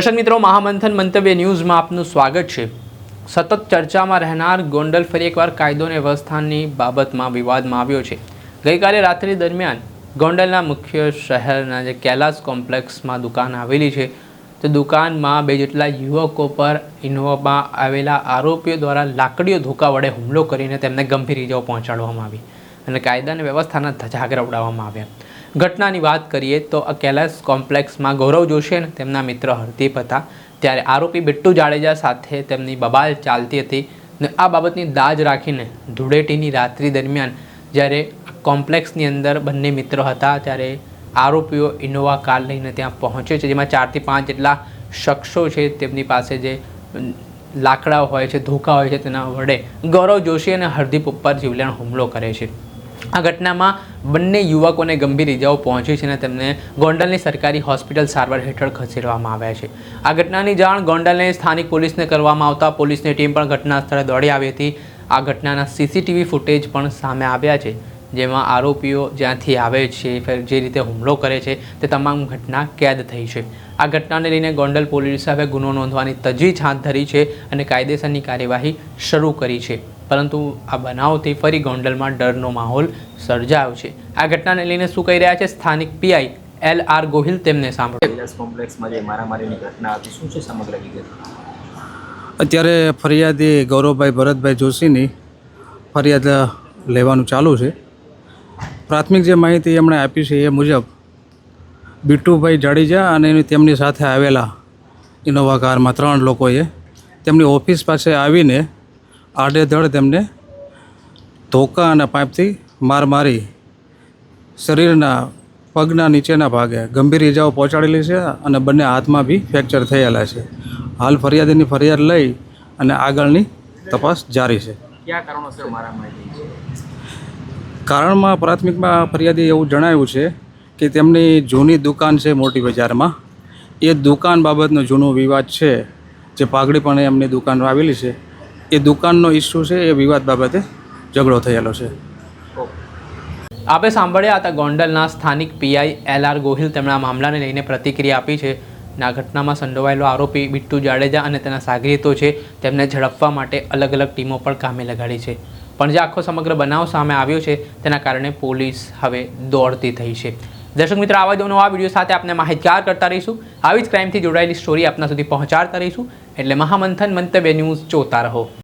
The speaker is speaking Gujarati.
દર્શક મિત્રો, મહામંથન મંતવ્ય ન્યૂઝમાં આપનું સ્વાગત છે। સતત ચર્ચામાં રહેનાર ગોંડલ ફરી એકવાર કાયદો અને વ્યવસ્થાની બાબતમાં વિવાદમાં આવ્યો છે। ગઈકાલે રાત્રિ દરમિયાન ગોંડલના મુખ્ય શહેરના જે કૈલાસ કોમ્પ્લેક્સમાં દુકાન આવેલી છે, તે દુકાનમાં બે જેટલા યુવકો પર ઇનોવામાં આવેલા આરોપીઓ દ્વારા લાકડીઓ ધોકા વડે હુમલો કરીને તેમને ગંભીર ઇજાઓ પહોંચાડવામાં આવી અને કાયદા અને વ્યવસ્થાના ધજાગરા ઉડાવવામાં આવ્યા। ઘટનાની વાત કરીએ તો આ કૈલાસ કોમ્પ્લેક્સમાં ગૌરવ જોશી અને તેમના મિત્ર હરદીપ હતા, ત્યારે આરોપી બિટ્ટુ જાડેજા સાથે તેમની બબાલ ચાલતી હતી અને આ બાબતની દાજ રાખીને ધૂળેટીની રાત્રિ દરમિયાન જ્યારે કોમ્પ્લેક્સની અંદર બંને મિત્રો હતા, ત્યારે આરોપીઓ ઇનોવા કાર લઈને ત્યાં પહોંચે છે, જેમાં 4 થી 5 જેટલા શખ્સો છે તેમની પાસે જે લાકડા હોય છે, ધોકા હોય છે, તેના વડે ગૌરવ જોશી અને હરદીપ ઉપર જીવલેણ હુમલો કરે છે। આ ઘટનામાં બંને યુવકોને ગંભીર ઇજાઓ પહોંચી છે અને તેમને ગોંડલની સરકારી હોસ્પિટલ સારવાર હેઠળ ખસેડવામાં આવ્યા છે। આ ઘટનાની જાણ ગોંડલની સ્થાનિક પોલીસને કરવામાં આવતા પોલીસની ટીમ પણ ઘટના સ્થળે દોડી આવી હતી। આ ઘટનાના સીસીટીવી ફૂટેજ પણ સામે આવ્યા છે, જેમાં આરોપીઓ જ્યાંથી આવે છે, જે રીતે હુમલો કરે છે, તે તમામ ઘટના કેદ થઈ છે। આ ઘટનાને લઈને ગોંડલ પોલીસે હવે ગુનો નોંધવાની તજવીજ હાથ ધરી છે અને કાયદેસરની કાર્યવાહી શરૂ કરી છે, પરંતુ આ બનાવથી ફરી ગોંડલમાં ડરનો માહોલ સર્જાયો છે। આ ઘટનાને લઈને શું કહી રહ્યા છે સ્થાનિક પીઆઈ LR ગોહિલ, તેમને સાંભળો। કૈલાસ કોમ્પ્લેક્સમાં જે મારામારીની ઘટના હતી, શું છે સમગ્ર વિગત? અત્યારે ફરિયાદી ગૌરવભાઈ ભરતભાઈ જોશીની ફરિયાદ લેવાનું ચાલુ છે। પ્રાથમિક જે માહિતી એમણે આપી છે એ મુજબ બિટ્ટુભાઈ જાડેજા અને તેમની સાથે આવેલા ઇનોવા કારમાં 3 લોકોએ તેમની ઓફિસ પાસે આવીને આડેધડ તેમને ધોકા અને પાઇપથી માર મારી શરીરના પગના નીચેના ભાગે ગંભીર ઇજાઓ પહોંચાડેલી છે અને બંને હાથમાં બી ફ્રેક્ચર થયેલા છે। હાલ ફરિયાદીની ફરિયાદ લઈ અને આગળની તપાસ જારી છે। કયા કારણોસર મારામારી થઈ છે? કારણમાં પ્રાથમિકમાં ફરિયાદી એવું જણાવ્યું છે કે તેમની જૂની દુકાન છે મોટી બજારમાં, એ દુકાન બાબતનો જૂનો વિવાદ છે, જે પાઘડી પણ એમની દુકાન આવેલી છે, એ દુકાનનો ઇસ્યુ છે, એ વિવાદ બાબતે ઝઘડો થયેલો છે। આપણે સાંભળ્યા હતા ગોંડલના સ્થાનિક પીઆઈ LR ગોહિલ, તેમણે આ મામલાને લઈને પ્રતિક્રિયા આપી છે। આ ઘટનામાં સંડોવાયેલો આરોપી બિટ્ટુ જાડેજા અને તેના સાગરીતો છે, તેમને ઝડપવા માટે અલગ અલગ ટીમો પણ કામે લગાડી છે, પણ જે આખો સમગ્ર બનાવ સામે આવ્યો છે તેના કારણે પોલીસ હવે દોડતી થઈ છે। દર્શક મિત્રો, આવા જ નવા વિડીયો સાથે આપણે માહિતગાર કરતા રહીશું, આવી જ ક્રાઇમથી જોડાયેલી સ્ટોરી આપના સુધી પહોંચાડતા રહીશું, એટલે મહામંથન મંતવ્ય ન્યૂઝ જોતા રહો।